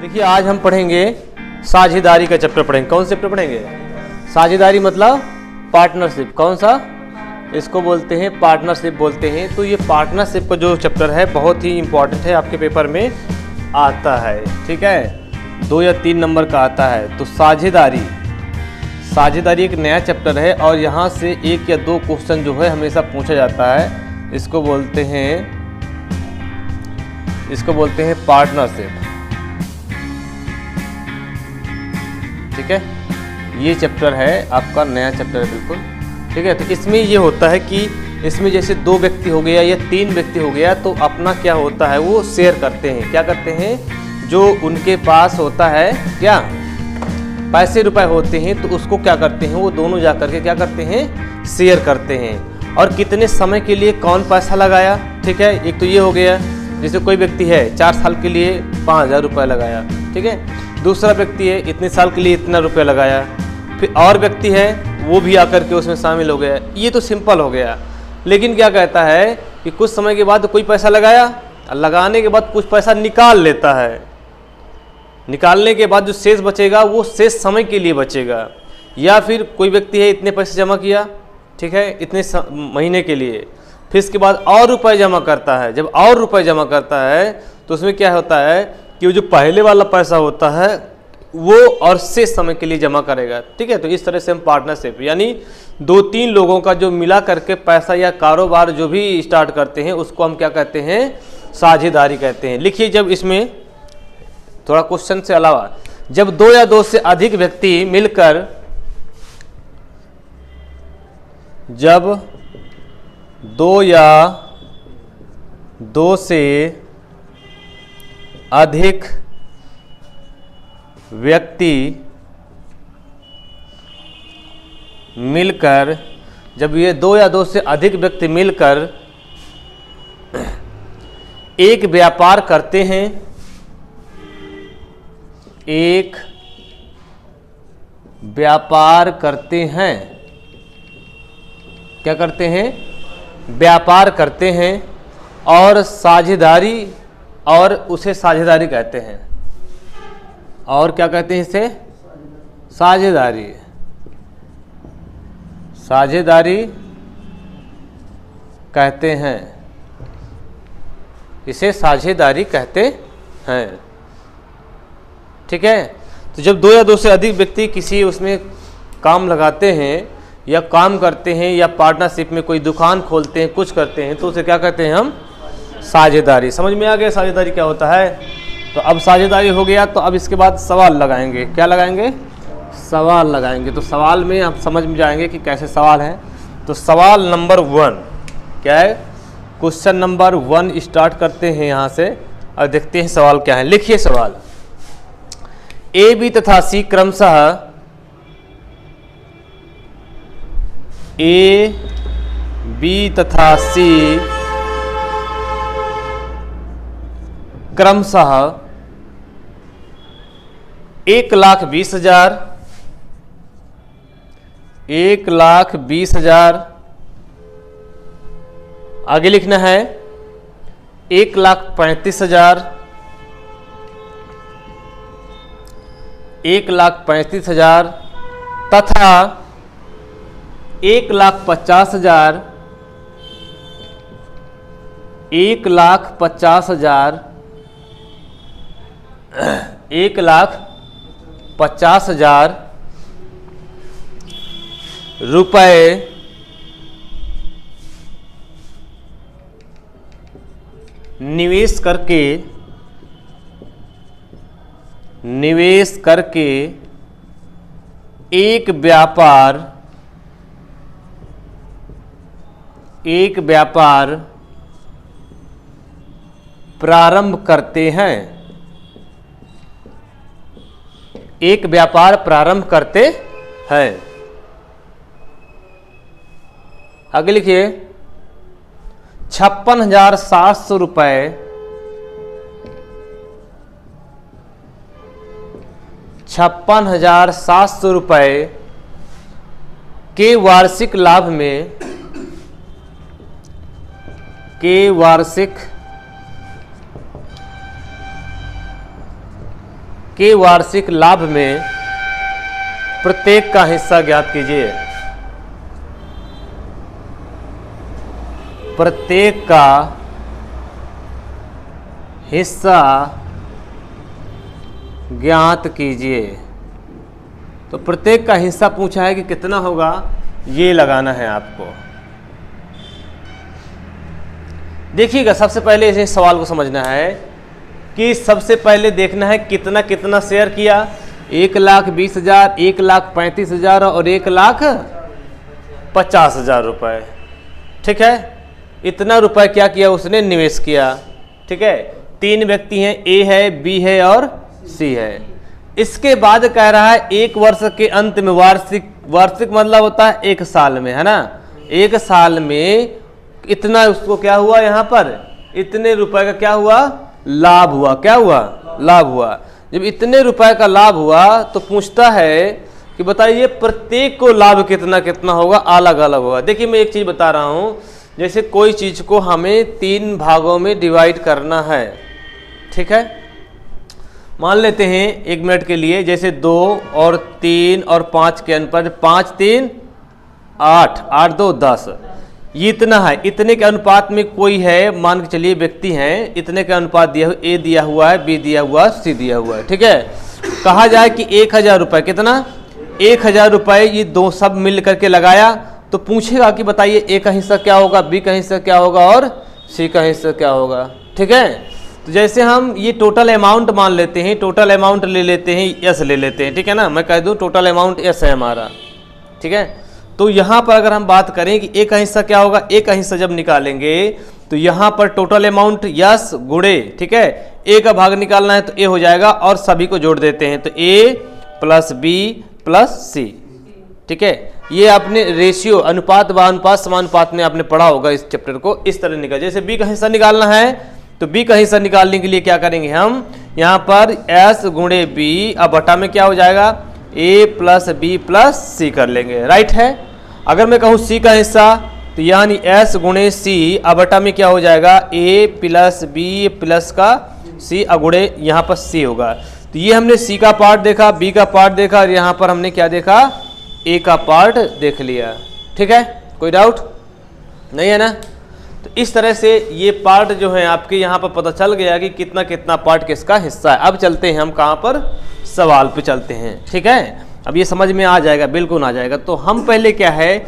देखिए आज हम पढ़ेंगे साझेदारी का चैप्टर पढ़ेंगे। कौन चैप्टर पढ़ेंगे? साझेदारी मतलब पार्टनरशिप। कौन सा? इसको बोलते हैं पार्टनरशिप बोलते हैं। तो ये पार्टनरशिप का जो चैप्टर है बहुत ही इंपॉर्टेंट है, आपके पेपर में आता है। ठीक है, 2 या 3 नंबर का आता है। तो साझेदारी एक नया चैप्टर है और यहाँ से 1 या 2 क्वेश्चन जो है हमेशा पूछा जाता है। इसको बोलते हैं पार्टनरशिप। ठीक है, ये चैप्टर है आपका, नया चैप्टर है बिल्कुल। ठीक है, तो इसमें ये होता है कि इसमें जैसे 2 व्यक्ति हो गया या 3 व्यक्ति हो गया तो अपना क्या होता है वो शेयर करते हैं। क्या करते हैं? जो उनके पास होता है क्या पैसे रुपए होते हैं तो उसको क्या करते हैं वो दोनों जा करके क्या करते हैं शेयर करते हैं। और कितने समय के लिए कौन पैसा लगाया। ठीक है, एक तो ये हो गया, जैसे कोई व्यक्ति है 4 साल के लिए 5,000 रुपये लगाया। ठीक है, दूसरा व्यक्ति है इतने साल के लिए इतना रुपया लगाया। फिर और व्यक्ति है वो भी आकर के उसमें शामिल हो गया। ये तो सिंपल हो गया। लेकिन क्या कहता है कि कुछ समय के बाद कोई पैसा लगाया, लगाने के बाद कुछ पैसा निकाल लेता है। निकालने के बाद जो शेष बचेगा वो शेष समय के लिए बचेगा। या फिर कोई व्यक्ति है इतने पैसे जमा किया, ठीक है, इतने महीने के लिए, फिर इसके बाद और रुपए जमा करता है। जब और रुपए जमा करता है तो उसमें क्या होता है कि वो जो पहले वाला पैसा होता है वो और शेष समय के लिए जमा करेगा। ठीक है, तो इस तरह से हम पार्टनरशिप यानी 2-3 लोगों का जो मिला करके पैसा या कारोबार जो भी स्टार्ट करते हैं उसको हम क्या कहते हैं? साझेदारी कहते हैं। लिखिए, जब इसमें थोड़ा क्वेश्चन से अलावा, जब 2 या 2 से अधिक व्यक्ति मिलकर, जब 2 या 2 से अधिक व्यक्ति मिलकर, जब ये 2 या 2 से अधिक व्यक्ति मिलकर एक व्यापार करते हैं, एक व्यापार करते हैं, क्या करते हैं? व्यापार करते हैं और साझेदारी, और उसे साझेदारी कहते हैं। और क्या कहते हैं इसे? साझेदारी। साझेदारी कहते हैं, इसे साझेदारी कहते हैं। ठीक है, तो जब 2 या 2 से अधिक व्यक्ति किसी उसमें काम लगाते हैं या काम करते हैं या पार्टनरशिप में कोई दुकान खोलते हैं, कुछ करते हैं, तो उसे क्या कहते हैं हम? साझेदारी। समझ में आ गया साझेदारी क्या होता है? तो अब साझेदारी हो गया तो अब इसके बाद सवाल लगाएंगे। क्या लगाएंगे? सवाल लगाएंगे। तो सवाल में आप समझ में जाएंगे कि कैसे सवाल है। तो सवाल नंबर 1 क्या है? क्वेश्चन नंबर 1 स्टार्ट करते हैं यहाँ से और देखते हैं सवाल क्या है। लिखिए सवाल। ए, बी तथा सी क्रमशः ए, बी तथा सी क्रमशः 1,20,000, 1,20,000, आगे लिखना है 1,35,000, 1,35,000 तथा 1,50,000, 1,50,000, 1,50,000 रुपए निवेश करके एक व्यापार प्रारंभ करते हैं। एक व्यापार प्रारंभ करते हैं। आगे लिखिए 56,700 रुपये 56,700 रुपये के वार्षिक लाभ में के वार्षिक लाभ में प्रत्येक का हिस्सा ज्ञात कीजिए। प्रत्येक का हिस्सा ज्ञात कीजिए। तो प्रत्येक का हिस्सा पूछा है कि कितना होगा, ये लगाना है आपको। देखिएगा, सबसे पहले इस सवाल को समझना है कि सबसे पहले देखना है कितना कितना शेयर किया। 1,20,000, 1,35,000 और 1,50,000 रुपये। ठीक है, इतना रुपए क्या किया उसने, निवेश किया। ठीक है, 3 व्यक्ति हैं, ए है, बी है और सी है। इसके बाद कह रहा है 1 वर्ष के अंत में वार्षिक मतलब होता है 1 साल में, है ना। 1 साल में इतना उसको क्या हुआ, यहाँ पर इतने रुपए का क्या हुआ, लाभ हुआ। क्या हुआ, लाभ हुआ। जब इतने रुपए का लाभ हुआ तो पूछता है कि बताइए प्रत्येक को लाभ कितना कितना होगा, अलग अलग होगा। देखिए मैं एक चीज बता रहा हूं, जैसे कोई चीज को हमें 3 भागों में डिवाइड करना है। ठीक है, मान लेते हैं 1 मिनट के लिए, जैसे 2 और 3 और 5 के अनुपात, 5 3 8, 8 2 10, ये इतना है। इतने के अनुपात में कोई है, मान के चलिए व्यक्ति हैं, इतने के अनुपात दिया हुआ, ए दिया हुआ है, बी दिया हुआ है, सी दिया हुआ है। ठीक है, कहा जाए कि 1,000 रुपये, कितना, 1,000 रुपये ये दो सब मिल करके लगाया, तो पूछेगा कि बताइए ए का हिस्सा क्या होगा, बी का हिस्सा क्या होगा और सी का हिस्सा क्या होगा। ठीक है, तो जैसे हम ये टोटल अमाउंट मान लेते हैं, टोटल अमाउंट ले लेते हैं, एस ले लेते हैं। ठीक है ना, मैं कह दूं टोटल अमाउंट एस है हमारा। ठीक है, तो यहाँ पर अगर हम बात करें कि ए का हिस्सा क्या होगा, ए का हिस्सा जब निकालेंगे तो यहाँ पर टोटल अमाउंट यस गुणे, ठीक है, ए का भाग निकालना है तो ए हो जाएगा और सभी को जोड़ देते हैं तो ए प्लस बी प्लस सी। ठीक है, ये आपने रेशियो अनुपात व अनुपात समानुपात में आपने पढ़ा होगा इस चैप्टर को। इस तरह निकाल, जैसे बी का हिस्सा निकालना है तो बी का हिस्सा निकालने के लिए क्या करेंगे हम, यहाँ पर एस गुणे बी, अब बटा में क्या हो जाएगा, ए प्लस बी प्लस सी कर लेंगे। राइट है। अगर मैं कहूँ सी का हिस्सा तो यानी एस गुणे सी, अब बटा में क्या हो जाएगा, ए प्लस बी प्लस का सी अगुणे यहाँ पर सी होगा। तो ये हमने सी का पार्ट देखा, बी का पार्ट देखा और यहाँ पर हमने क्या देखा, ए का पार्ट देख लिया। ठीक है, कोई डाउट नहीं है ना। तो इस तरह से ये पार्ट जो है आपके यहाँ पर पता चल गया कि कितना कितना पार्ट किसका हिस्सा है। अब चलते हैं हम कहाँ पर, सवाल पे चलते हैं। ठीक है, अब ये समझ में आ जाएगा, बिल्कुल आ जाएगा। तो हम पहले क्या है,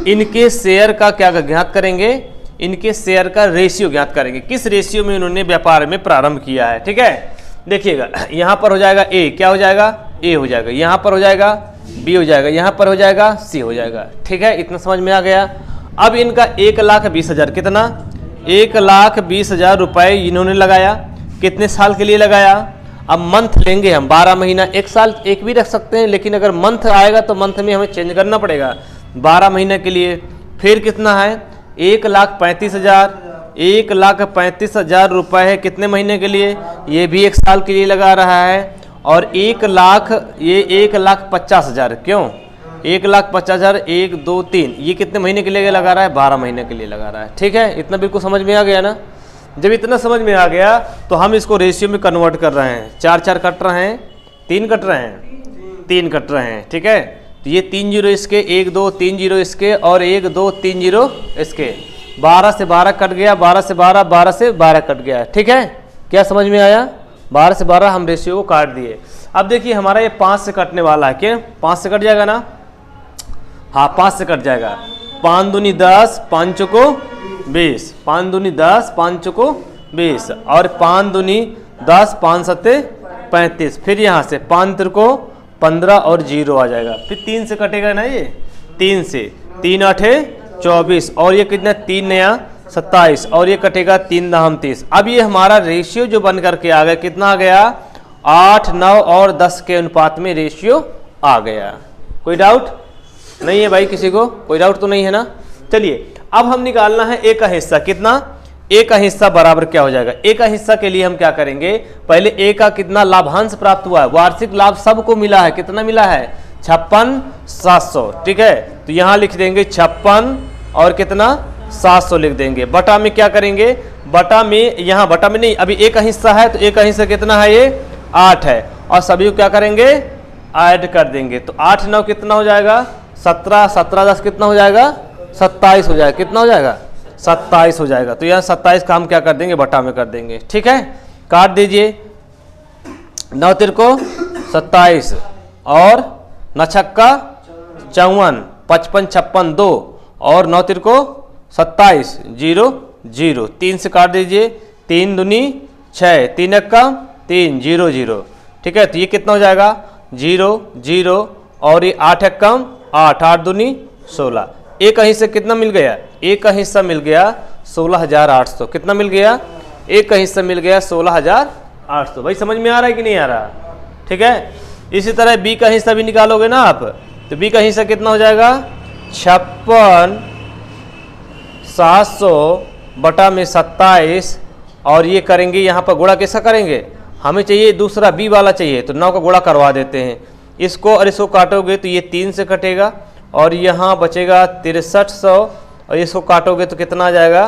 इनके शेयर का क्या ज्ञात करेंगे, इनके शेयर का रेशियो ज्ञात करेंगे, किस रेशियो में इन्होंने व्यापार में प्रारंभ किया है। ठीक है, देखिएगा यहाँ पर हो जाएगा ए, क्या हो जाएगा, ए हो जाएगा, यहाँ पर हो जाएगा बी हो जाएगा, यहाँ पर हो जाएगा सी हो जाएगा। ठीक है, इतना समझ में आ गया। अब इनका 1,20,000 कितना, 1,20,000 रुपये इन्होंने लगाया, कितने साल के लिए लगाया। अब मंथ लेंगे हम, 12 महीना, 1 साल एक भी रख सकते हैं, लेकिन अगर मंथ आएगा तो मंथ में हमें चेंज करना पड़ेगा। 12 महीने के लिए फिर कितना है, 1,35,000, 1,35,000 रुपये है कितने महीने के लिए, ये भी 1 साल के लिए लगा रहा है। और 1 लाख, ये 1,50,000, क्यों 1,50,000, 1 2 3, ये कितने महीने के लिए लगा रहा है, 12 महीने के लिए लगा रहा है। ठीक है, इतना बिल्कुल समझ में आ गया ना। जब इतना समझ में आ गया तो हम इसको रेशियो में कन्वर्ट कर रहे हैं। 4 4 कट रहे हैं, 3 कट रहे हैं, 3 कट रहे हैं। ठीक है, तो ये 3 जीरो इसके, 1 2 3 जीरो इसके और 1 2 3 जीरो इसके, 12 से 12 कट गया, 12 से 12, 12 से 12 कट गया। ठीक है, क्या समझ में आया, 12 से 12 हम रेशियो को काट दिए। अब देखिए हमारा ये 5 से कटने वाला है, क्या 5 से कट जाएगा ना, हाँ 5 से कट जाएगा। 5 दूनी 10, 5 को 20, 5 दूनी 10, 5 को 20 और 5 दूनी 10, 5 सत्ते 35। फिर यहाँ से 5 को 15 और 0 आ जाएगा। फिर 3 से कटेगा ना, ये 3 से, 3 8 24 और ये कितना 3 नया 27 और ये कटेगा 3 9 30। अब ये हमारा रेशियो जो बन करके आ गया, कितना आ गया, 8 9 और 10 के अनुपात में रेशियो आ गया। कोई डाउट नहीं है भाई, किसी को कोई डाउट तो नहीं है ना। चलिए अब हम निकालना है ए का हिस्सा, कितना, ए का हिस्सा बराबर क्या हो जाएगा। ए का हिस्सा के लिए हम क्या करेंगे, पहले ए का कितना लाभांश प्राप्त हुआ है, वार्षिक लाभ सबको मिला है, कितना मिला है, 56,700। ठीक है, तो यहां लिख देंगे 56 और कितना 700 लिख देंगे। बटा में क्या करेंगे, बटा में, यहाँ बटा में नहीं, अभी ए का हिस्सा है तो ए का हिस्सा कितना है, ये 8 है और सभी को क्या करेंगे, ऐड कर देंगे। तो 8 9 कितना हो जाएगा, 17, 17 10 कितना हो जाएगा, 27 हो जाएगा। कितना हो जाएगा, 27 हो जाएगा। तो यहाँ 27 का हम क्या कर देंगे, बटा में कर देंगे। ठीक है, काट दीजिए। 9 तिरको 27 और 9 छक्का 54, 55 56 2 और 9 तिरको 27 0 0। 3 से काट दीजिए, 3 दूनी 6, 3 1 का 3 0 0। ठीक है, तो ये कितना हो जाएगा, 0 0 और ये 8 1 कम 8, 8 दूनी 16। एक का हिस्सा कितना मिल गया, एक का हिस्सा मिल गया 16,800। कितना मिल गया, एक का हिस्सा मिल गया 16,800। भाई समझ में आ रहा है कि नहीं आ रहा। ठीक है, इसी तरह बी का हिस्सा भी निकालोगे ना आप, तो बी का हिस्सा कितना हो जाएगा, 56,700 बटा में 27। और ये करेंगे यहाँ पर गुणा कैसा करेंगे, हमें चाहिए दूसरा बी वाला चाहिए, तो 9 का गुणा करवा देते हैं। इसको और इसको काटोगे तो ये 3 से कटेगा और यहाँ बचेगा 6300 और इसको काटोगे तो कितना आ जाएगा,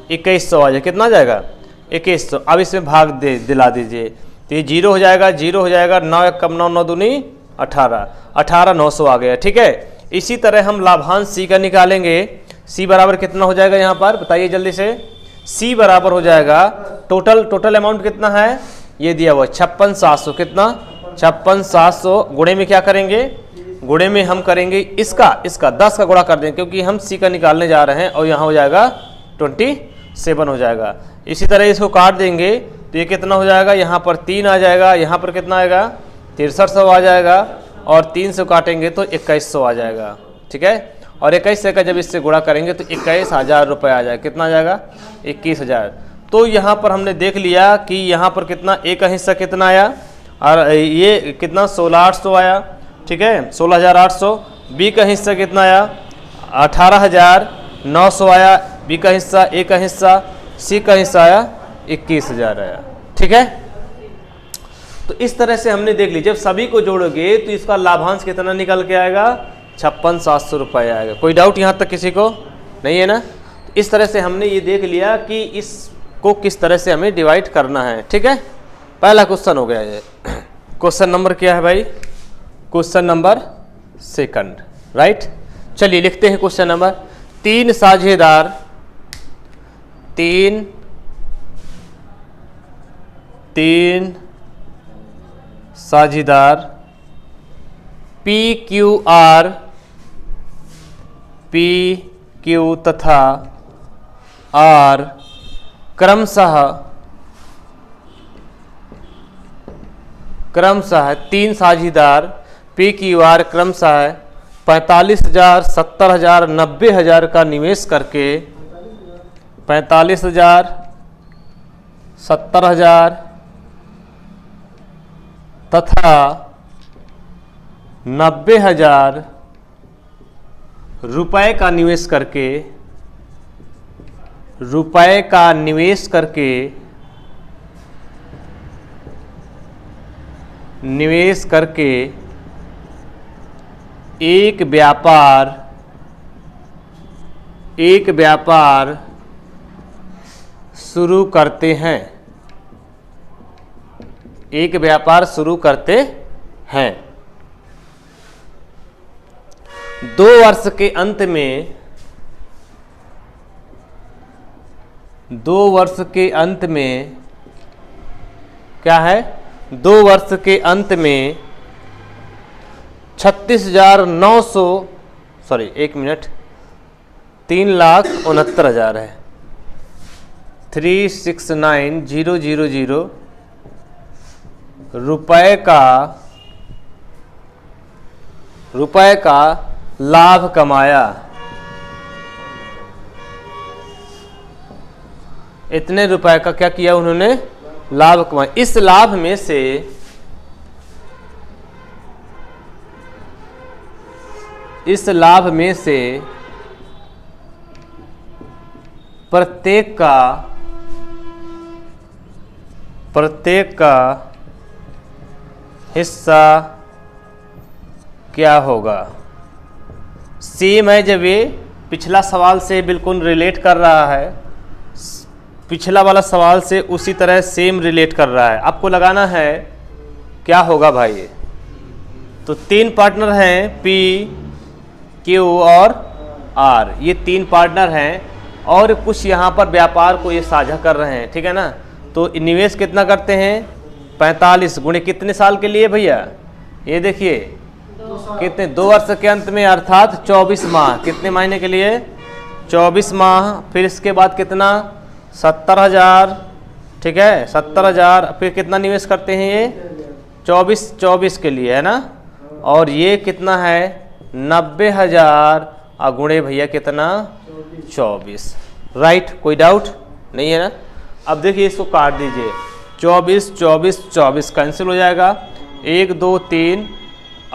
2100 आ जाएगा। कितना आ जाएगा, 2100। अब इसमें भाग दिला दीजिए, तो ये 0 हो जाएगा, 0 हो जाएगा। 9 1 कम 9, 9 दूनी 18, 18,900 आ गया। ठीक है, इसी तरह हम लाभांश सी का निकालेंगे। सी बराबर कितना हो जाएगा, यहाँ पर बताइए जल्दी से। सी बराबर हो जाएगा, टोटल अमाउंट कितना है, ये दिया हुआ 56,700। कितना, 56,700 गुणे में क्या करेंगे, गुणे में हम करेंगे इसका 10 का गुणा कर देंगे, क्योंकि हम सी का निकालने जा रहे हैं। और यहाँ हो जाएगा 27 हो जाएगा। इसी तरह इसको काट देंगे तो ये कितना हो जाएगा, यहाँ पर 3 आ जाएगा, यहाँ पर कितना आएगा, 6300 आ जाएगा और 3 से काटेंगे तो 2100 आ जाएगा। ठीक है, और 21 का जब इससे गुणा करेंगे तो 21,000 रुपये आ जाएगा। कितना आ जाएगा, 21,000। तो यहाँ पर हमने देख लिया कि यहाँ पर कितना, ए का हिस्सा कितना आया और ये कितना 16,800 आया। ठीक है, 16,800। बी का हिस्सा कितना आया, 18,900 आया बी का हिस्सा। ए का हिस्सा, सी का हिस्सा आया 21,000 आया। ठीक है, तो इस तरह से हमने देख ली। जब सभी को जोड़ोगे तो इसका लाभांश कितना निकल के आएगा, 56,700 रुपये आएगा। कोई डाउट यहाँ तक किसी को नहीं है ना। तो इस तरह से हमने ये देख लिया कि इसको किस तरह से हमें डिवाइड करना है। ठीक है, पहला क्वेश्चन हो गया ये। क्वेश्चन नंबर क्या है भाई, क्वेश्चन नंबर 2, राइट। चलिए लिखते हैं क्वेश्चन नंबर। 3 साझेदार, 3 साझेदार PQ तथा R क्रमशः 3 साझेदार PQR क्रमशः 45,000, 70,000, 90,000 का निवेश करके 45,000, 70,000 तथा 90,000 रुपए का निवेश करके एक व्यापार शुरू करते हैं। 2 वर्ष के अंत में 2 वर्ष के अंत में क्या है, 2 वर्ष के अंत में 36,900 3,69,000 है। 369,000 रुपए का लाभ कमाया। इतने रुपए का क्या किया उन्होंने, लाभ कमाया। इस लाभ में से प्रत्येक का हिस्सा क्या होगा। सेम है, जब ये पिछला सवाल से बिल्कुल रिलेट कर रहा है, पिछला वाला सवाल से उसी तरह सेम रिलेट कर रहा है। आपको लगाना है क्या होगा भाई? तो 3 पार्टनर हैं P, Q और R, ये 3 पार्टनर हैं और कुछ यहाँ पर व्यापार को ये साझा कर रहे हैं, ठीक है ना। तो निवेश कितना करते हैं? 45 गुणे कितने साल के लिए भैया? ये देखिए कितने, 2 वर्ष के अंत में अर्थात 24 माह। कितने महीने के लिए? 24 माह। फिर इसके बाद कितना? 70,000, ठीक है, 70,000। फिर कितना निवेश करते हैं ये? 24 के लिए, है ना। और ये कितना है? 90,000 और गुणे भैया कितना? 24। राइट, कोई डाउट नहीं है ना। अब देखिए इसको काट दीजिए, 24 24 24 कैंसिल हो जाएगा, 1 2 3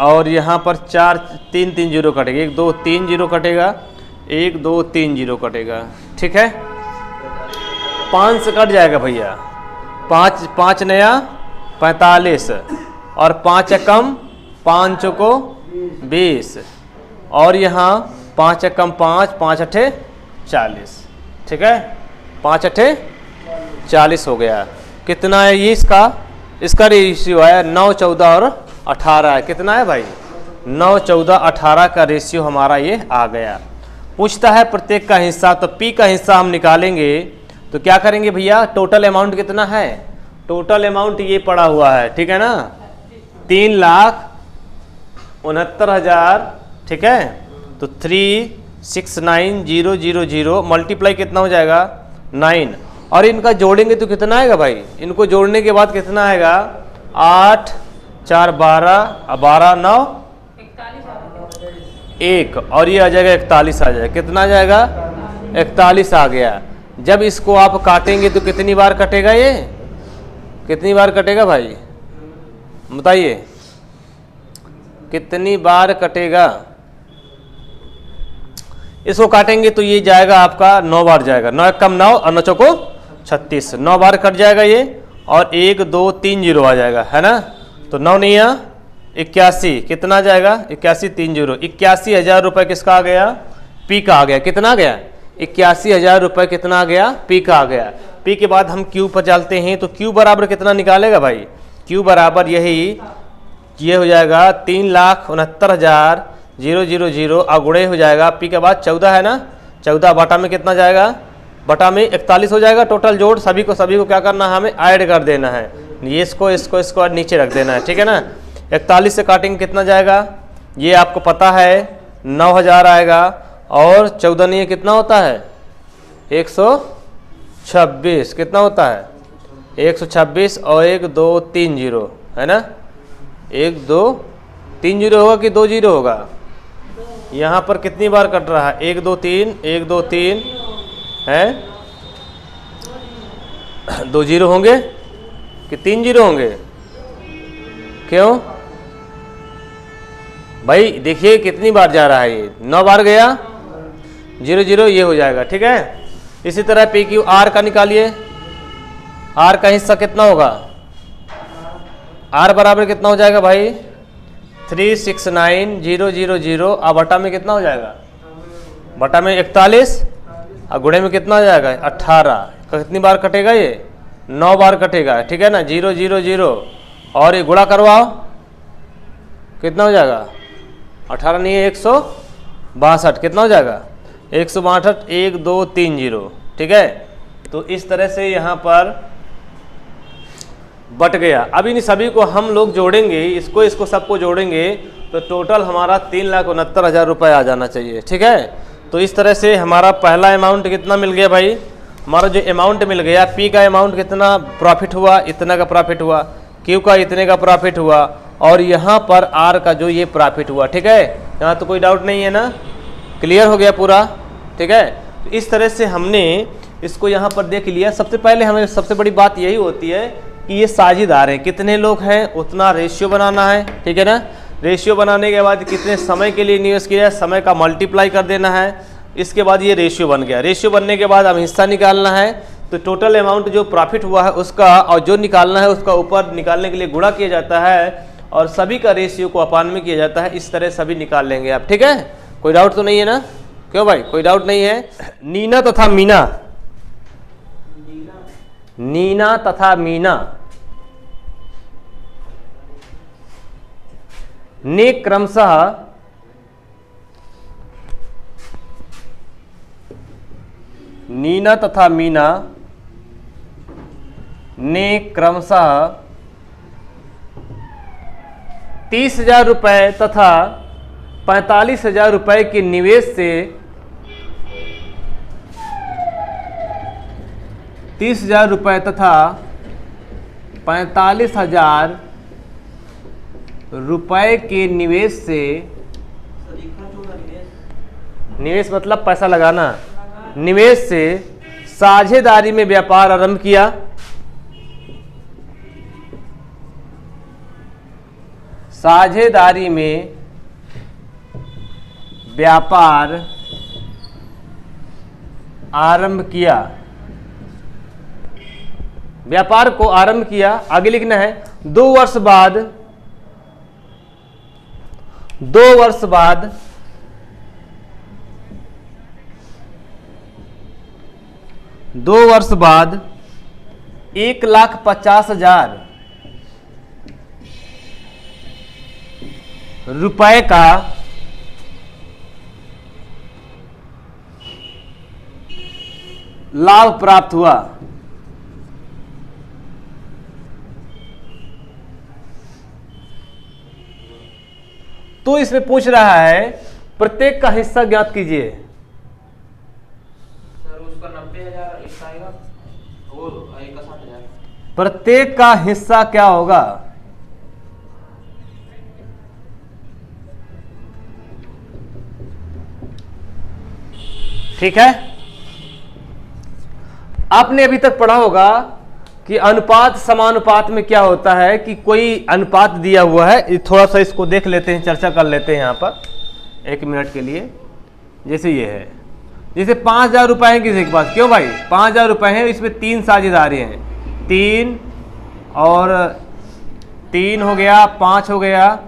और यहाँ पर 4 3 3 जीरो कटेगा, 1 2 3 जीरो कटेगा, 1 2 3 जीरो कटेगा, ठीक है। 5 से कट जाएगा भैया, 5 5 नया 45 और 5 एकम 5 चौको 20 और यहाँ 5 एकम 5 5 अठे 40, ठीक है। 5 अठे 40 हो गया। कितना है ये? इसका रेशियो है 9 14 और 18 है। कितना है भाई? 9 14 18 का रेशियो हमारा ये आ गया। पूछता है प्रत्येक का हिस्सा, तो P का हिस्सा हम निकालेंगे तो क्या करेंगे भैया? टोटल अमाउंट कितना है? टोटल अमाउंट ये पड़ा हुआ है, ठीक है ना, 3,69,000, ठीक है। तो 369,000 मल्टीप्लाई कितना हो जाएगा? 9। और इनका जोड़ेंगे तो कितना आएगा भाई? इनको जोड़ने के बाद कितना आएगा? 8 4 12 12 9 1 और ये आ जाएगा 41 आ जाएगा। कितना आ जाएगा? 41 आ गया। जब इसको आप काटेंगे तो कितनी बार कटेगा ये? कितनी बार कटेगा भाई बताइए? कितनी बार कटेगा? इसको काटेंगे तो ये जाएगा आपका 9 बार जाएगा, 9 एकम 9 और 9 चौको 36, 9 बार कट जाएगा ये और 1 2 3 जीरो आ जाएगा, है ना। तो 9 नहीं आ 81, कितना आ जाएगा? 81 3 जीरो, 81,000 रुपये किसका आ गया? P का आ गया। कितना आ गया? 81,000 रुपये कितना आ गया? P का आ गया। P के बाद हम Q पर चलते हैं, तो Q बराबर कितना निकालेगा भाई? Q बराबर यही ये हो जाएगा 3,69,000 और गुणे हो जाएगा P के बाद 14 है ना, 14 बटा में कितना जाएगा? बटा में 41 हो जाएगा। टोटल जोड़ सभी को क्या करना है? हमें ऐड कर देना है। ये इसको नीचे रख देना है, ठीक है ना। 41 से काटेंगे कितना जाएगा? ये आपको पता है 9,000 आएगा और 14 नहीं कितना होता है? 126। कितना होता है? 126 और 1 2 3 जीरो, है ना। 1 2 3 जीरो होगा कि 2 जीरो होगा? यहाँ पर कितनी बार कट रहा है? 1 2 3 1 2 3 है, 2 जीरो होंगे कि 3 जीरो होंगे? क्यों भाई? देखिए कितनी बार जा रहा है ये, 9 बार गया, 0 0 ये हो जाएगा, ठीक है। इसी तरह P Q R का निकालिए। R का हिस्सा कितना होगा? R बराबर कितना हो जाएगा भाई? 369,000 और बटा में कितना हो जाएगा? बटा में 41 और गुणे में कितना हो जाएगा? 18। कितनी बार कटेगा ये? 9 बार कटेगा, ठीक है ना। 0 0 0 और ये गुणा करवाओ, कितना हो जाएगा? 18 नहीं है 162। कितना हो जाएगा? 162 1 2 3 जीरो, ठीक है। तो इस तरह से यहाँ पर बट गया। अब इन सभी को हम लोग जोड़ेंगे, इसको सबको जोड़ेंगे तो टोटल हमारा 3,69,000 रुपये आ जाना चाहिए, ठीक है। तो इस तरह से हमारा पहला अमाउंट कितना मिल गया भाई? हमारा जो अमाउंट मिल गया, P का अमाउंट कितना प्रॉफिट हुआ? इतना का प्रॉफिट हुआ। Q का इतने का प्रॉफिट हुआ और यहाँ पर R का जो ये प्रॉफिट हुआ, ठीक है। यहाँ तो कोई डाउट नहीं है ना, क्लियर हो गया पूरा, ठीक है। तो इस तरह से हमने इसको यहाँ पर देख लिया। सबसे पहले हमें सबसे बड़ी बात यही होती है कि ये साझेदार हैं, कितने लोग हैं उतना रेशियो बनाना है, ठीक है ना। रेशियो बनाने के बाद कितने समय के लिए निवेश किया है, समय का मल्टीप्लाई कर देना है। इसके बाद ये रेशियो बन गया। रेशियो बनने के बाद हम हिस्सा निकालना है, तो टोटल अमाउंट जो प्रॉफिट हुआ है उसका और जो निकालना है उसका ऊपर निकालने के लिए गुणा किया जाता है और सभी का रेशियो को अपान में किया जाता है। इस तरह सभी निकाल लेंगे आप, ठीक है। कोई डाउट तो नहीं है ना? क्यों भाई, कोई डाउट नहीं है? नीना तथा मीना, नीना तथा मीना ने क्रमशः नीना तथा मीना ने क्रमशः 30,000 रुपये तथा 45,000 रुपये के निवेश से 30,000 रुपये तथा 45,000 रुपये के निवेश से, निवेश मतलब पैसा लगाना, निवेश से साझेदारी में व्यापार आरंभ किया। साझेदारी में व्यापार आरंभ किया, व्यापार को आरंभ किया। आगे लिखना है 2 वर्ष बाद, 2 वर्ष बाद 2 वर्ष बाद 1,50,000 रुपए का लाभ प्राप्त हुआ। तो इसमें पूछ रहा है प्रत्येक का हिस्सा ज्ञात कीजिए। सर उसका 90,000 हिस्सा आएगा और एक का 60,000। प्रत्येक का हिस्सा क्या होगा? ठीक है, आपने अभी तक पढ़ा होगा कि अनुपात समानुपात में क्या होता है कि कोई अनुपात दिया हुआ है। थोड़ा सा इसको देख लेते हैं, चर्चा कर लेते हैं यहाँ पर 1 मिनट के लिए। जैसे ये है, जैसे 5,000 रुपये हैं किसी के पास, क्यों भाई 5,000 रुपये हैं, इसमें 3 साझेदारी हैं, 3 और 3 हो गया, 5 हो गया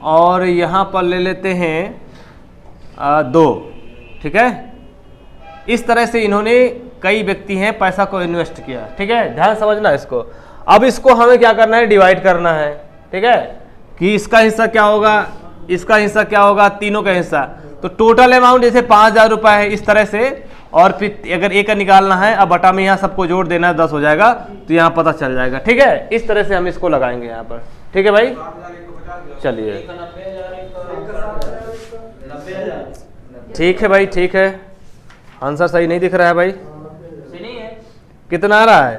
और यहाँ पर ले लेते हैं 2। ठीक है, इस तरह से इन्होंने, कई व्यक्ति हैं, पैसा को इन्वेस्ट किया। ठीक है, ध्यान समझना इसको। अब इसको हमें क्या करना है, डिवाइड करना है। ठीक है, कि इसका हिस्सा क्या होगा, इसका हिस्सा क्या होगा, तीनों का हिस्सा। तो टोटल अमाउंट जैसे 5,000 रुपये है इस तरह से, और फिर अगर एक का निकालना है, अब बटा में यहाँ सबको जोड़ देना है, 10 हो जाएगा, तो यहाँ पता चल जाएगा। ठीक है, इस तरह से हम इसको लगाएंगे यहाँ पर। ठीक है भाई, चलिए ठीक है भाई, ठीक है। आंसर सही नहीं दिख रहा है भाई, नहीं है। कितना आ रहा है?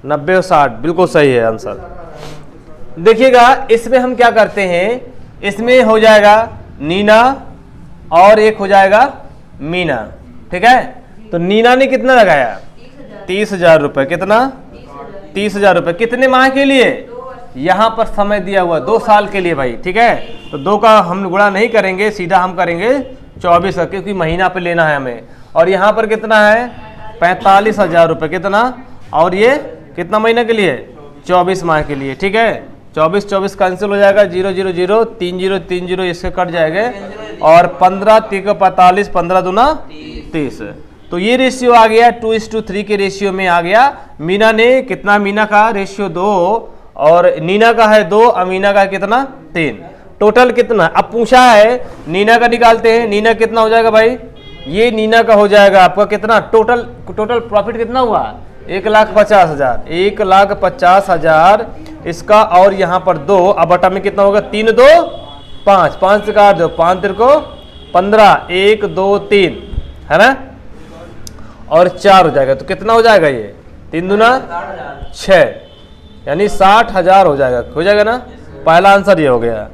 90 और 60, बिल्कुल सही है आंसर। देखिएगा इसमें हम क्या करते हैं, इसमें हो जाएगा नीना और एक हो जाएगा मीना। ठीक है, तो नीना ने कितना लगाया? 30,000 रुपये। कितना? 30,000 रुपये। कितने माह के लिए? यहाँ पर समय दिया हुआ 2 साल के लिए भाई। ठीक है, तो 2 का हम गुणा नहीं करेंगे, सीधा हम करेंगे 24 का, क्योंकि महीना पे लेना है हमें। और यहाँ पर कितना है? 45,000 रुपये। कितना? और ये कितना महीना के लिए? 24 माह के लिए। ठीक है, 24 कैंसिल हो जाएगा, 0 0 0 3 0 3 0 इससे कट जाएंगे, और 15 3 45, 15 दूना 30। तो ये रेशियो आ गया 2:3 के रेशियो में आ गया। मीना ने कितना? मीना का रेशियो 2 और नीना का है 2, अमीना का कितना? 3। टोटल कितना? अब पूछा है नीना का, निकालते हैं। नीना कितना हो जाएगा भाई? ये नीना का हो जाएगा आपका कितना? टोटल प्रॉफिट कितना हुआ? 1,50,000। 1,50,000 इसका, और यहाँ पर 2, अब बटा में कितना होगा? 3 2 5, 5 से काट दो, 5 3 को 15, 1 2 3 है ना, और 4 हो जाएगा। तो कितना हो जाएगा ये? 3 दूना 6, यानी 60,000 हो जाएगा ना। पहला आंसर ये हो गया।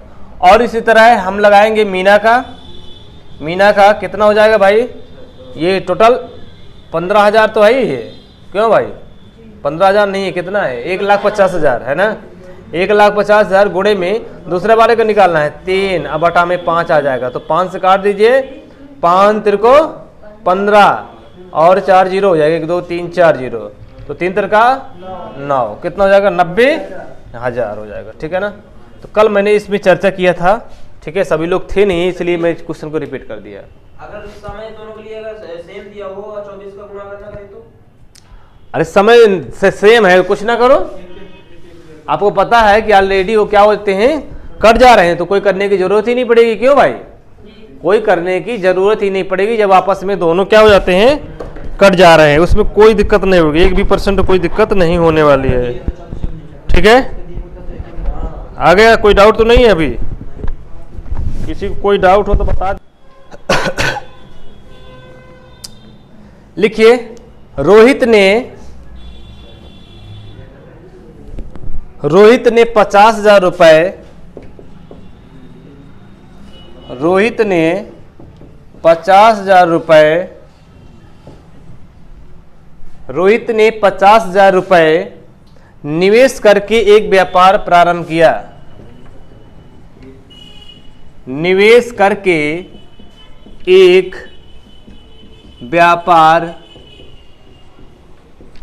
और इसी तरह हम लगाएंगे मीना का। मीना का कितना हो जाएगा भाई? ये टोटल 15,000 तो है ही है, क्यों भाई? 15,000 नहीं है, कितना है? 1,50,000 है ना। 1,50,000 गुणे में दूसरे वाले को निकालना है 3, अब बटा में 5 आ जाएगा, तो 5 से काट दीजिए, 5 3 को 15 और 4 0 हो जाएगा, 1 2 3 4 0, तो 3 3 का 9, कितना हो जाएगा? 90,000 हो जाएगा। ठीक है ना। तो कल मैंने इसमें चर्चा किया था। ठीक है, सभी लोग थे नहीं, इसलिए मैं क्वेश्चन को रिपीट कर दिया। अगर समय दोनों के लिए अगर सेम दिया हो और 24 का गुणा करना करें तो? अरे समय से सेम है, कुछ ना करो। आपको पता है कि ऑलरेडी वो क्या होते हैं, कट जा रहे हैं तो कोई करने की जरूरत ही नहीं पड़ेगी। क्यों भाई? कोई करने की जरूरत ही नहीं पड़ेगी जब आपस में दोनों क्या हो जाते हैं, कट जा रहे हैं। उसमें कोई दिक्कत नहीं होगी, 1% कोई दिक्कत नहीं होने वाली है। ठीक है, आ गया? कोई डाउट तो नहीं है अभी? किसी को कोई डाउट हो तो बता। लिखिए, रोहित ने 50,000 रुपए, रोहित ने 50,000 रुपए, रोहित ने 50,000 रुपए निवेश करके एक व्यापार प्रारंभ किया। निवेश करके एक व्यापार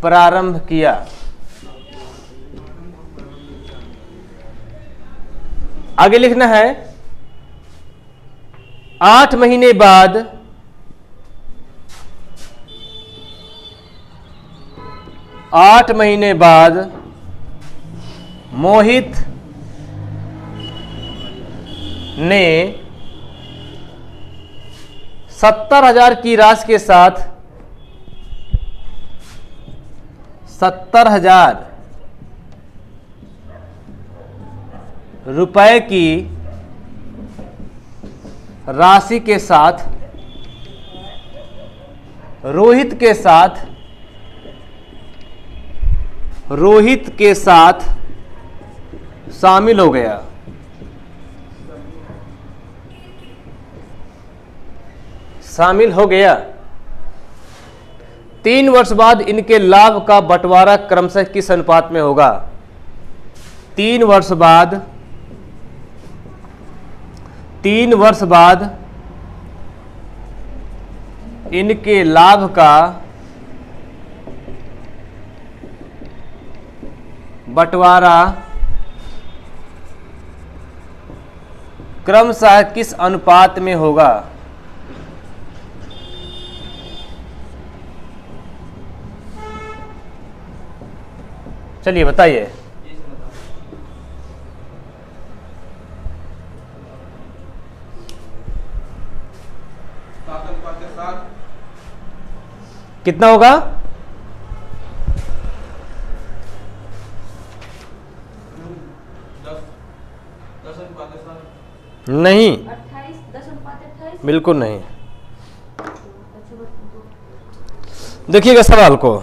प्रारंभ किया। आगे लिखना है, 8 महीने बाद मोहित ने 70,000 की राशि के साथ 70,000 रुपए की राशि के साथ रोहित के साथ शामिल हो गया। शामिल हो गया। 3 वर्ष बाद इनके लाभ का बंटवारा क्रमशः किस अनुपात में होगा? 3 वर्ष बाद इनके लाभ का बंटवारा क्रमशः किस अनुपात में होगा? चलिए बताइए। कितना होगा? नहीं, 28 बिल्कुल नहीं। देखिएगा सवाल को,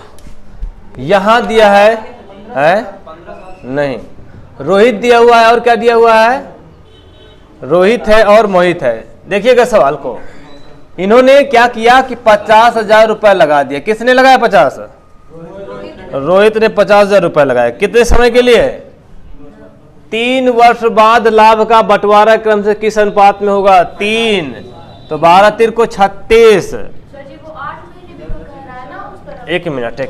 यहां दिया है नहीं, रोहित दिया हुआ है और क्या दिया हुआ है? रोहित है और मोहित है। देखिएगा सवाल को, इन्होंने क्या किया कि 50,000 रुपए लगा दिया। किसने लगाया 50? रोहित ने 50,000 रुपए लगाया। कितने समय के लिए? 3 वर्ष बाद लाभ का बंटवारा क्रम से किस अनुपात में होगा? 3। तो 12 3 को 36। एक मिनट,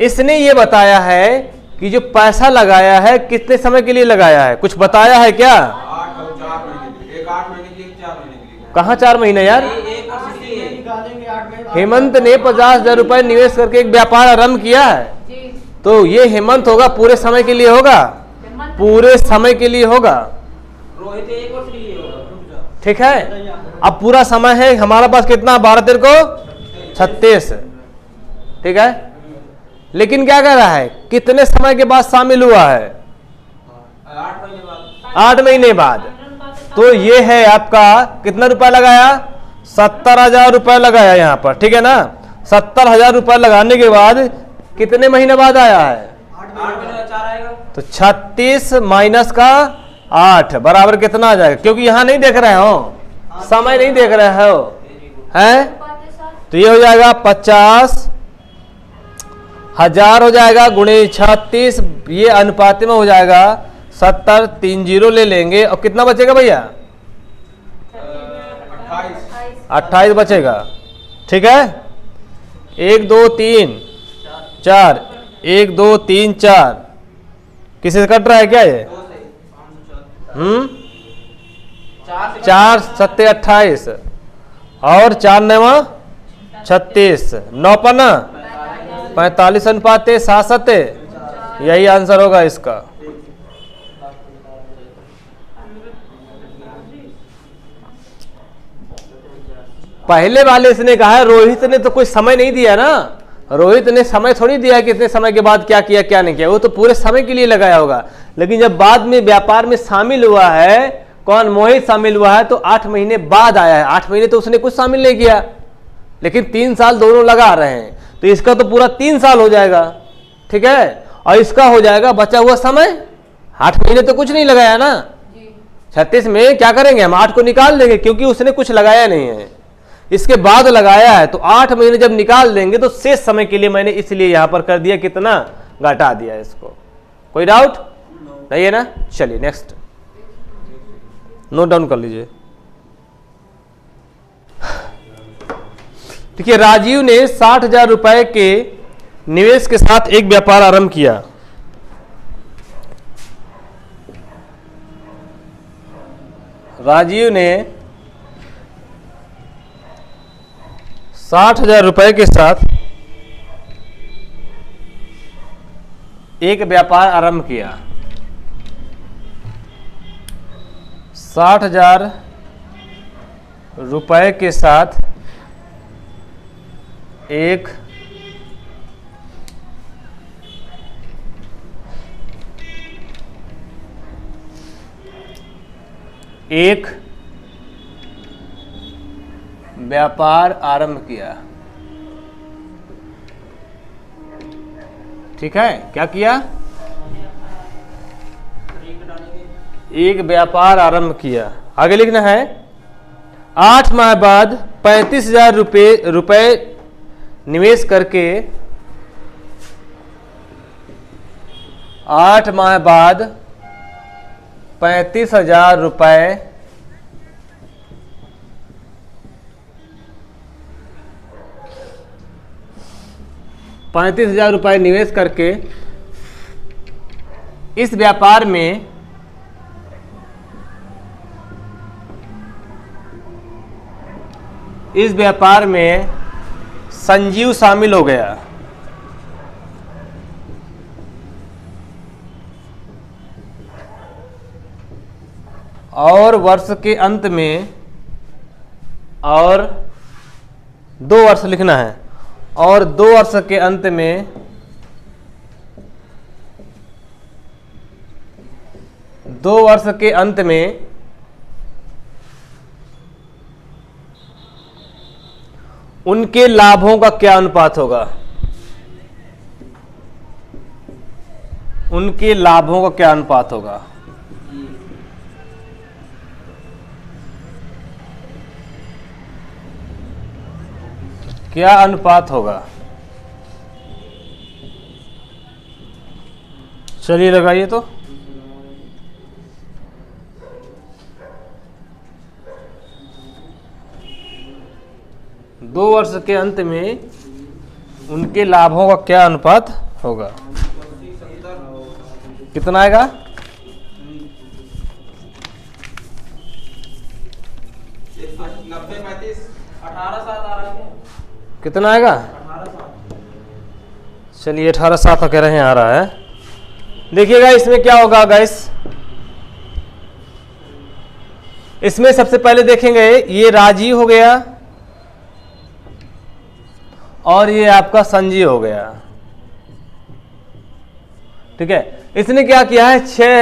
इसने ये बताया है कि जो पैसा लगाया है कितने समय के लिए लगाया है? कुछ बताया है क्या? 8 और 4 महीने के लिए, 8 महीने के लिए, 4 महीने के लिए। कहाँ 4 महीने यार? हेमंत ने 50,000 रुपए निवेश करके एक व्यापार आरंभ किया है, तो ये हेमंत होगा, पूरे समय के लिए होगा, पूरे समय के लिए होगा। रोहित 1 वर्ष के लिए होगा। ठीक है, अब पूरा समय है हमारे पास कितना? 12 3 को 36। ठीक है, लेकिन क्या कह रहा है? कितने समय के बाद शामिल हुआ है? 8 महीने बाद। 8 महीने बाद। तो ये है आपका कितना रुपया लगाया? 70,000 रुपये लगाया यहाँ पर। ठीक है ना, 70,000 रुपये लगाने के बाद कितने महीने बाद आया है? 8 महीने बाद 4 आएगा। तो 36 माइनस का 8 बराबर कितना आ जाएगा? क्योंकि यहाँ नहीं देख रहे हो, समय नहीं देख रहे हो, हैं? तो ये हो जाएगा 50,000 हो जाएगा गुणे 36, ये अनुपात में हो जाएगा 70। 3 0 ले लेंगे और कितना बचेगा भैया? 28 बचेगा। ठीक है, 1 2 3 4, 1 2 3 4। किसी से कट रहा है क्या ये? 4 7 28 और 4 9 36, 9 5 45 अनुपात 7 7। यही आंसर होगा इसका। पहले वाले इसने कहा है, रोहित ने तो कोई समय नहीं दिया ना, रोहित ने समय थोड़ी दिया कि इतने समय के बाद क्या किया क्या नहीं किया, वो तो पूरे समय के लिए लगाया होगा। लेकिन जब बाद में व्यापार में शामिल हुआ है, कौन, मोहित शामिल हुआ है, तो 8 महीने बाद आया है। 8 महीने तो उसने कुछ शामिल नहीं किया, लेकिन 3 साल दोनों लगा रहे हैं, तो इसका तो पूरा 3 साल हो जाएगा, ठीक है। और इसका हो जाएगा बचा हुआ समय, 8 महीने तो कुछ नहीं लगाया ना। 36 में क्या करेंगे हम, 8 को निकाल देंगे, क्योंकि उसने कुछ लगाया नहीं है, इसके बाद लगाया है। तो 8 महीने जब निकाल देंगे तो शेष समय के लिए मैंने इसलिए यहां पर कर दिया, कितना, घटा दिया इसको। कोई डाउट नहीं है ना। चलिए नेक्स्ट, नोट डाउन कर लीजिए। देखिए, राजीव ने 60,000 रुपए के निवेश के साथ एक व्यापार आरंभ किया। राजीव ने 60,000 रुपए के साथ एक व्यापार आरंभ किया। 60,000 रुपए के साथ एक व्यापार आरंभ किया। ठीक है, क्या किया, एक व्यापार आरंभ किया। आगे लिखना है, 8 माह बाद 35,000 रुपए निवेश करके, 8 माह बाद 35,000 रुपए निवेश करके इस व्यापार में संजीव शामिल हो गया। और वर्ष के अंत में, और 2 वर्ष लिखना है, और 2 वर्ष के अंत में 2 वर्ष के अंत में उनके लाभों का क्या अनुपात होगा, उनके लाभों का क्या अनुपात होगा। क्या अनुपात होगा, चलिए लगाइए तो। दो वर्ष के अंत में उनके लाभों का क्या अनुपात होगा, कितना आएगा, 18,7 कितना आएगा, चलिए 18,7 कह रहे हैं, आ रहा है। देखिएगा इसमें क्या होगा गाइस, इसमें सबसे पहले देखेंगे ये राजीव हो गया और ये आपका संजीव हो गया। ठीक है, इसने क्या किया है,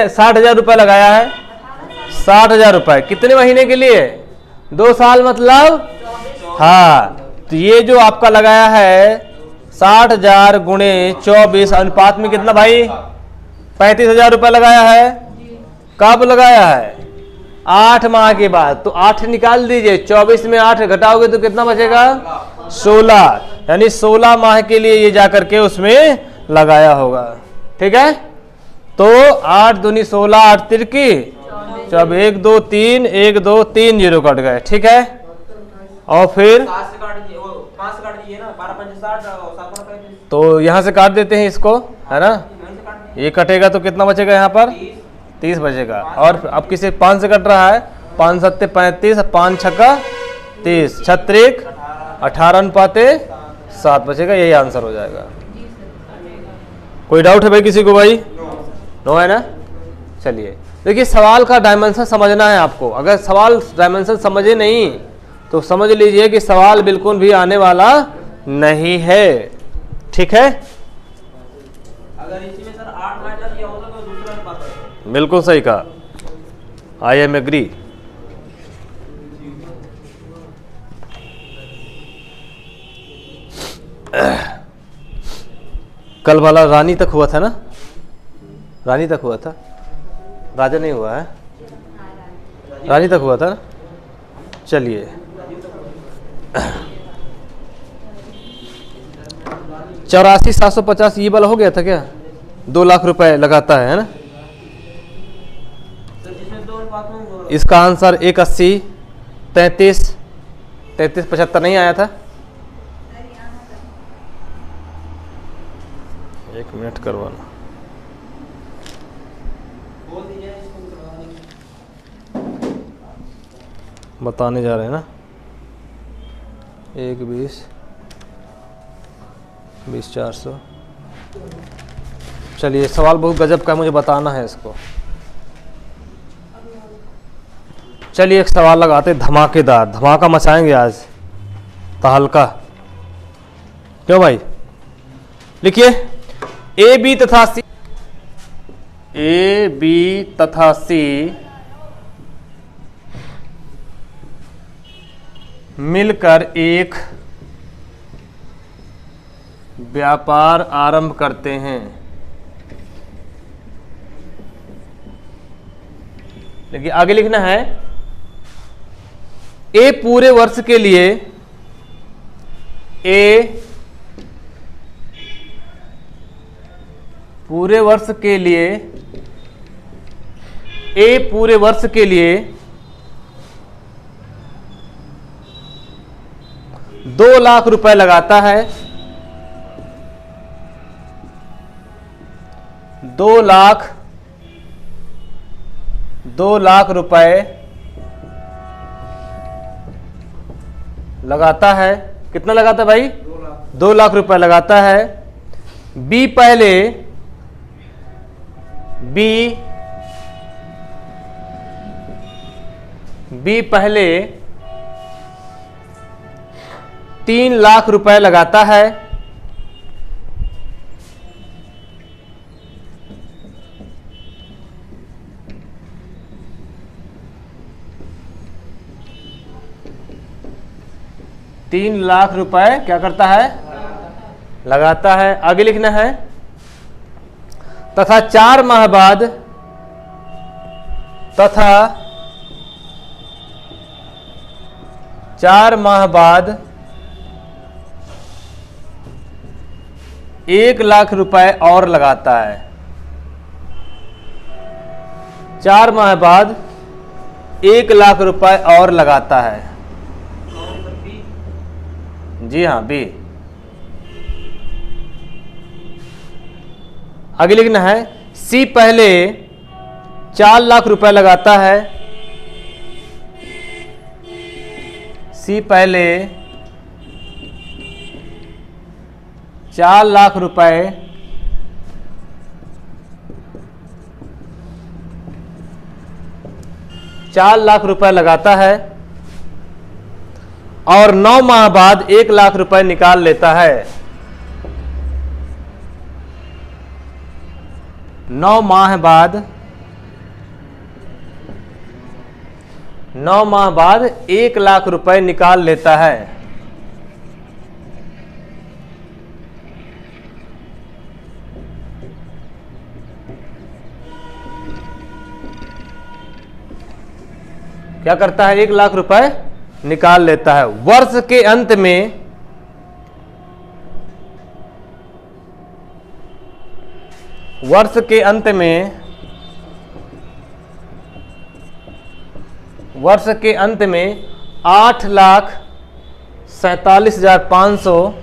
60,000 रुपये लगाया है। 60,000 रुपये कितने महीने के लिए, 2 साल मतलब, हाँ, तो ये जो आपका लगाया है 60,000 गुणे 24 अनुपात में कितना भाई, 35,000 रुपये लगाया है। कब लगाया है, 8 माह के बाद। तो 8 निकाल दीजिए, 24 में 8 घटाओगे तो कितना बचेगा, 16, यानी 16 माह के लिए ये जाकर के उसमें लगाया होगा। ठीक है, तो 8 दूनी 16, 8 तिरकी 24, 1 2 3, 1 2 3 जीरो कट गए। ठीक है, और फिर 7 से काट दीजिए, 5 से काट दीजिए ना, 12 5 60 और 7 5 35, तो यहाँ से काट देते हैं इसको, है ना, वहीं से काट दीजिए। ये कटेगा तो कितना बचेगा यहाँ पर, 30 बचेगा। और अब किसी 5 से कट रहा है, 5 7 35, 5 6 30, 36 18 अनुपाते 7 बचेगा, यही आंसर हो जाएगा। कोई डाउट है भाई किसी को, भाई नो है ना। चलिए देखिए सवाल का डायमेंशन समझना है आपको। अगर सवाल डायमेंशन समझे नहीं तो समझ लीजिए कि सवाल बिल्कुल भी आने वाला नहीं है। ठीक है, अगर इसी में सर 8 माइनस किया होता तो दूसरा अनुपात है। बिल्कुल सही कहा, आई एम एग्री। कल वाला रानी तक हुआ था ना, रानी तक हुआ था, राजा नहीं हुआ है, रानी तक हुआ था ना। चलिए 84,750 ये वाला हो गया था क्या? 2 लाख रुपए लगाता है ना। सर जिसमें 2 अनुपात होंगे इसका आंसर 180, 33, 75 नहीं आया था। 1 मिनट करवाना, बोल दीजिए इसको करवाने के बताने जा रहे हैं ना। 1 20 400। चलिए सवाल बहुत गजब का है, मुझे बताना है इसको। चलिए एक सवाल लगाते, धमाकेदार, धमाका मचाएंगे आज, तहलका। क्यों भाई? लिखिए ए बी तथा सी, ए बी तथा सी मिलकर एक व्यापार आरंभ करते हैं। देखिए आगे लिखना है, ए पूरे वर्ष के लिए, ए पूरे वर्ष के लिए, ए पूरे वर्ष के लिए 2 लाख रुपए लगाता है, 2 लाख रुपए लगाता है। कितना लगाता है भाई? 2 लाख रुपए लगाता है। बी पहले, बी पहले 3 लाख रुपए लगाता है। तीन लाख रुपए क्या करता है? लगाता है। आगे लिखना है, तथा 4 माह बाद, तथा 4 माह बाद 1 लाख रुपए और लगाता है। 4 माह बाद 1 लाख रुपए और लगाता है। कौन सर बी? जी हाँ, बी। आगे लिखना है, सी पहले 4 लाख रुपए लगाता है। सी पहले 4 लाख रुपए लगाता है और 9 माह बाद 1 लाख रुपए निकाल लेता है। 9 माह बाद 1 लाख रुपए निकाल लेता है। क्या करता है? 1 लाख रुपए निकाल लेता है। वर्ष के अंत में वर्ष के अंत में 8,47,500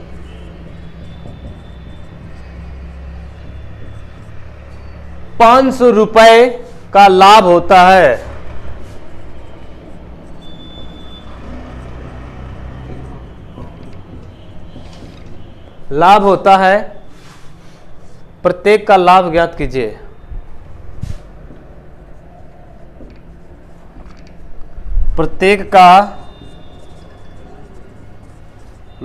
500 रुपए का लाभ होता है। लाभ होता है, प्रत्येक का लाभ ज्ञात कीजिए। प्रत्येक का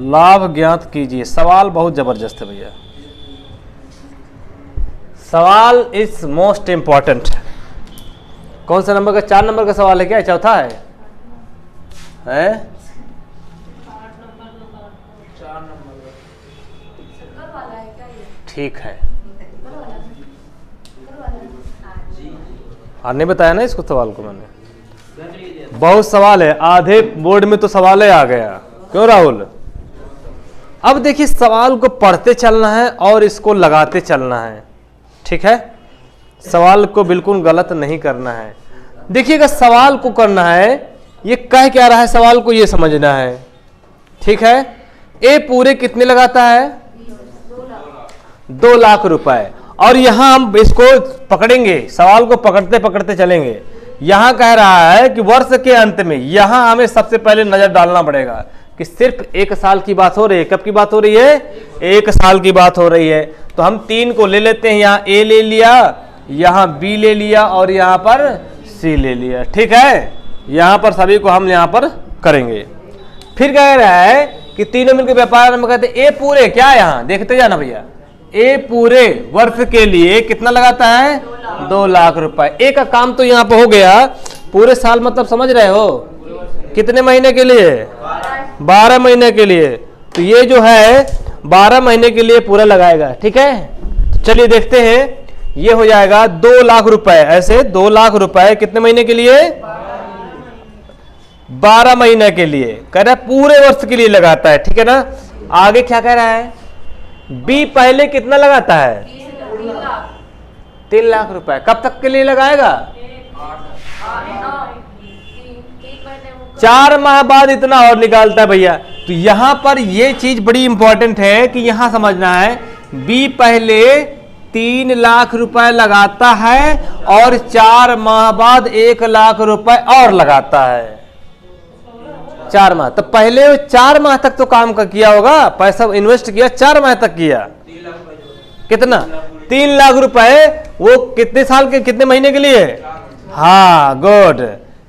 लाभ ज्ञात कीजिए। सवाल बहुत जबरदस्त है भैया, सवाल इज मोस्ट इंपॉर्टेंट। कौन सा नंबर का? 4 नंबर का सवाल है क्या? चौथा है? 4 नंबर का। शक्कर वाला है क्या ये? ठीक है, शक्कर वाला है? शक्कर वाला है? जी हाँ नहीं बताया ना इसको सवाल को मैंने। गन लिए दिया। बहुत सवाल है, आधे बोर्ड में तो सवाल ही आ गया। क्यों राहुल? अब देखिए सवाल को पढ़ते चलना है और इसको लगाते चलना है, ठीक है? सवाल को बिल्कुल गलत नहीं करना है। देखिएगा सवाल को करना है, ये कह क्या रहा है सवाल को ये समझना है, ठीक है? ए पूरे कितने लगाता है? 2 लाख रुपए। और यहां हम इसको पकड़ेंगे, सवाल को पकड़ते पकड़ते चलेंगे। यहां कह रहा है कि वर्ष के अंत में, यहां हमें सबसे पहले नजर डालना पड़ेगा कि सिर्फ 1 साल की बात हो रही है। कब की बात हो रही है? 1 साल की बात हो रही है। तो हम 3 को ले लेते हैं, यहाँ ए ले लिया, यहाँ बी ले लिया और यहाँ पर सी ले लिया, ठीक है? यहाँ पर सभी को हम यहाँ पर करेंगे। फिर कह रहा है कि तीनों मिलकर व्यापार में कहते ए पूरे, क्या यहाँ देखते जाना भैया, ए पूरे वर्ष के लिए कितना लगाता है? 2 लाख रुपए। ए का काम तो यहाँ पर हो गया। पूरे साल मतलब समझ रहे हो कितने महीने के लिए? 12 महीने के लिए। तो ये जो है 12 महीने के लिए पूरा लगाएगा, ठीक है? तो चलिए देखते हैं, ये हो जाएगा 2 लाख रुपए। ऐसे 2 लाख रुपए कितने महीने के लिए? 12 महीने के लिए। कह रहा है पूरे वर्ष के लिए लगाता है, ठीक है ना? आगे क्या कह रहा है? बी पहले कितना लगाता है? 3 लाख रुपए। कब तक के लिए लगाएगा? 4 माह बाद इतना और निकालता है भैया। तो यहां पर ये चीज बड़ी इंपॉर्टेंट है कि यहां समझना है, बी पहले 3 लाख रुपए लगाता है और 4 माह बाद 1 लाख रुपए और लगाता है। 4 माह, तो पहले 4 माह तक तो काम का किया होगा, पैसा इन्वेस्ट किया 4 माह तक किया। 3 लाख रुपए। कितना? 3 लाख रुपए। वो कितने साल के, कितने महीने के लिए? हाँ गुड,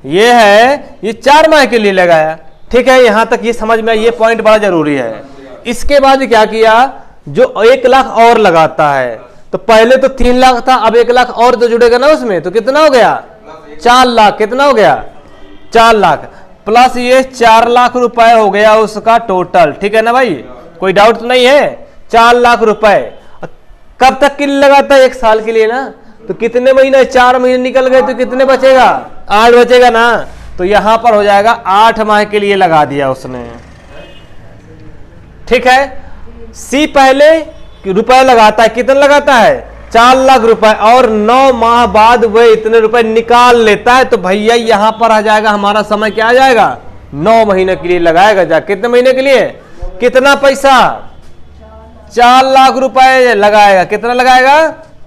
ये है, ये 4 माह के लिए लगाया, ठीक है? यहां तक ये समझ में, ये पॉइंट बड़ा जरूरी है। इसके बाद क्या किया? जो 1 लाख और लगाता है, तो पहले तो 3 लाख था, अब 1 लाख और तो जुड़ेगा ना उसमें, तो कितना हो गया? 4 लाख। कितना हो गया? 4 लाख प्लस ये 4 लाख रुपए हो गया उसका टोटल, ठीक है ना भाई? कोई डाउट तो नहीं है? 4 लाख रुपए कब तक के लिए लगाता है? 1 साल के लिए ना। तो कितने महीने? 4 महीने निकल गए, तो कितने बचेगा? 8 बचेगा ना। तो यहां पर हो जाएगा 8 माह के लिए लगा दिया उसने, ठीक है? सी पहले रुपए लगाता है, कितना लगाता है? 4 लाख रुपए, और 9 माह बाद वह इतने रुपए निकाल लेता है। तो भैया यहां पर आ जाएगा हमारा समय, क्या आ जाएगा? 9 महीने के लिए लगाएगा। जा कितने महीने के लिए? कितना पैसा? 4 लाख रुपए लगाएगा। कितना लगाएगा?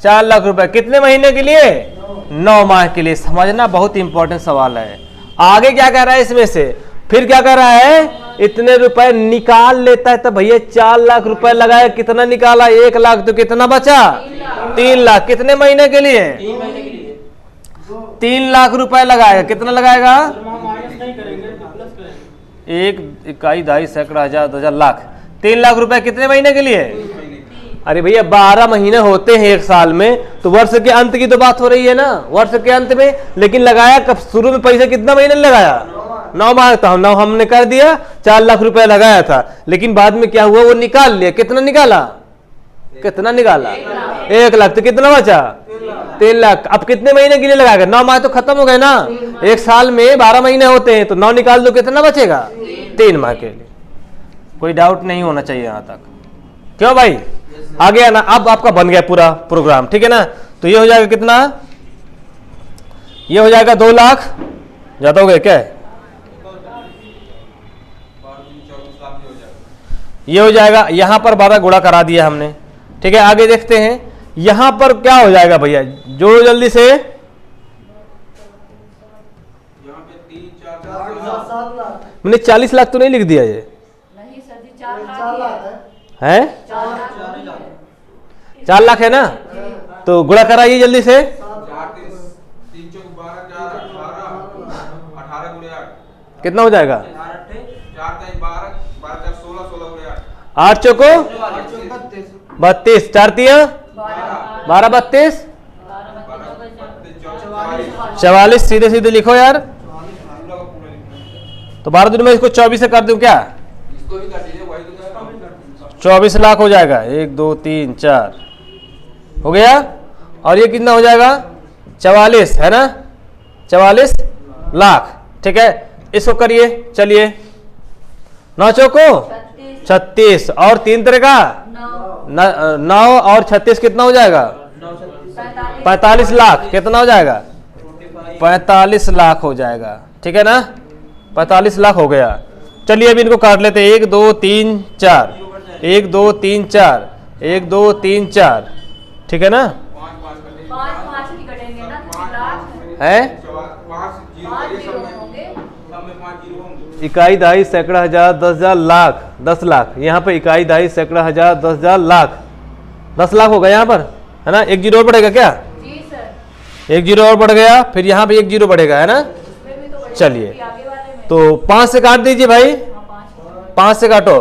4 लाख रुपए। कितने महीने के लिए? 9 माह के लिए। समझना बहुत इंपॉर्टेंट सवाल है। आगे क्या कह रहा है इसमें से? फिर क्या कर रहा है? इतने रुपए निकाल लेता है। तो भैया 4 लाख रुपए लगाया, कितना निकाला? 1 लाख। तो कितना बचा? 3 लाख। कितने महीने के लिए? 3 महीने के लिए। 3 लाख रुपए लगाएगा। कितना लगाएगा? 1 इकाई 2.5 सैकड़ा 1000 2000 लाख। 3 लाख रुपए कितने महीने के लिए? अरे भैया 12 महीने होते हैं 1 साल में, तो वर्ष के अंत की तो बात हो रही है ना, वर्ष के अंत में। लेकिन लगाया कब? शुरू में पैसा कितना महीने लगाया? 9 माह था। 9 हमने कर दिया, 4 लाख रुपए लगाया था। लेकिन बाद में क्या हुआ? वो निकाल लिया। कितना निकाला? कितना निकाला? 1 लाख। तो कितना बचा? 3 लाख। अब कितने महीने के लिए लगाएगा? 9 माह तो खत्म हो गए ना। 1 साल में 12 महीने होते हैं, तो 9 निकाल दो, कितना बचेगा? 3 माह के लिए। कोई डाउट नहीं होना चाहिए यहां तक। क्यों भाई? आ गया ना? अब आपका बन गया पूरा प्रोग्राम, ठीक है ना? तो ये हो जाएगा कितना? ये हो जाएगा 2 लाख। ज्यादा हो गए क्या? ये हो जाएगा, यहां पर 12 गुणा करा दिया हमने, ठीक है? आगे देखते हैं यहां पर क्या हो जाएगा भैया, जोड़ो जल्दी से। मैंने 40 लाख तो नहीं लिख दिया? ये नहीं सर जी, 4 लाख है? 4 लाख है ना? तो गुणा कराइए जल्दी से। कितना हो जाएगा? 8 चौको 32, 4 तिया 12 32 44, सीधे सीधे लिखो यार। तो 12 दिन में इसको 24 से कर दूं क्या? 24 लाख हो जाएगा। 1 2 3 4 हो गया। और ये कितना हो जाएगा? 44 है ना, 44 लाख। ठीक है, इसको करिए। चलिए 9 चौको 36 और 3 तरह का 9 और 36 कितना हो जाएगा? 45 लाख। कितना हो जाएगा? 45 लाख हो जाएगा। ठीक है ना, 45 लाख हो गया। चलिए अभी इनको काट लेते हैं। 1 2 3 4 1 2 3 4 1 2 3 4। ठीक है ना, 5 नहीं कटेंगे ना, लाख है 5 जीरो होंगे। इकाई दहाई सैकड़ा हजार 10,000 लाख 10 लाख। यहाँ पर इकाई दहाई सैकड़ा हजार 10,000 लाख 10 लाख होगा यहाँ पर, है ना। 1 जीरो और बढ़ेगा क्या? जी सर। 1 जीरो और बढ़ गया, फिर यहाँ पे 1 जीरो बढ़ेगा, है ना। इसमें भी तो बढ़ेगा, चलिए आगे वाले में। तो 5 से काट दीजिए भाई। हाँ, 5 से काटो।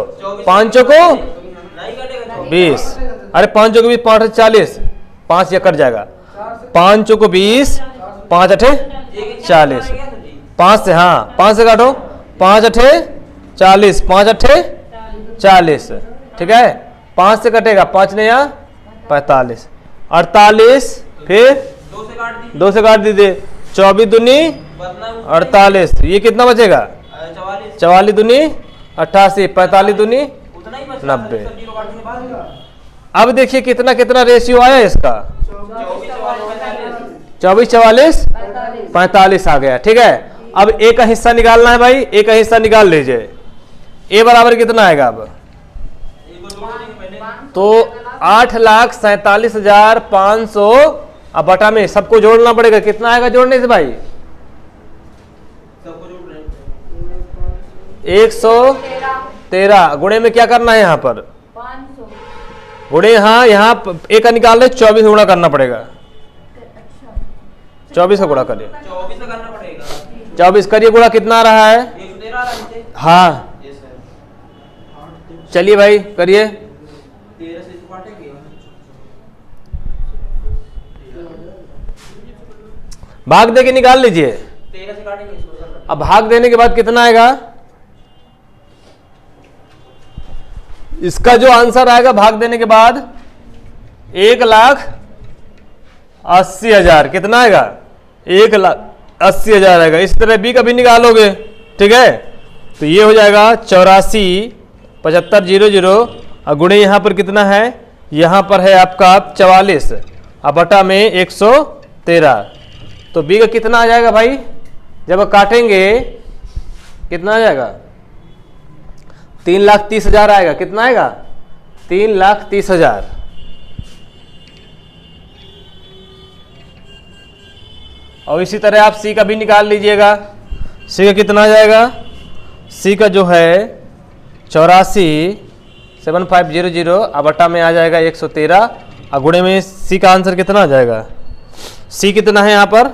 5 को नहीं कटेगा 20, अरे 5 को 20 5 40, 5 ये कट जाएगा। 5 को 20 5 8 40, 5 से, हाँ 5 से काटो। 5 8 40, 5 8 40। ठीक है, 5 से कटेगा, 5 ने यहाँ 45, 48, फिर 2 से काट दीजिए। 24 दूनी 48, ये कितना बचेगा? 44 दूनी 88, 45 दूनी 90। अब देखिए कितना कितना रेशियो आया इसका? 24 44 45 आ गया। ठीक है, अब ए का हिस्सा निकालना है भाई। ए का हिस्सा निकाल लीजिए। ए बराबर कितना आएगा अब? तो 8,47,500। अब बटा में सबको जोड़ना पड़ेगा। कितना आएगा जोड़ने से भाई? 113। गुणे में क्या करना है यहाँ पर? 500। गुणे, हाँ यहाँ ए का निकाल ले, 24 गुणा करना पड़ेगा। 24 का गुणा करिए। 24 करना पड़ेगा। 24 करिए, गुणा कितना आ रहा है? 113 आ रहा है। हाँ चलिए भाई करिए। 13 से इसको काटेंगे। भाग दे के निकाल लीजिए। 13 से काटेंगे इसको। अब भाग देने के बाद कितना आएगा? इसका जो आंसर आएगा भाग देने के बाद 1,80,000। कितना आएगा? 1,80,000 आएगा। इसी तरह बी का भी निकालोगे। ठीक है, तो ये हो जाएगा 84,75,00 और गुणे यहाँ पर कितना है? यहाँ पर है आपका 44 और बटा में 113। तो बी का कितना आ जाएगा भाई? जब काटेंगे कितना आ जाएगा? 3,30,000 आएगा। कितना आएगा? 3,30,000। और इसी तरह आप सी का भी निकाल लीजिएगा। सी का कितना आ जाएगा? सी का जो है 84,75,00 और बटा में आ जाएगा 113 और गुणे में सी का आंसर कितना आ जाएगा? सी कितना है यहाँ पर?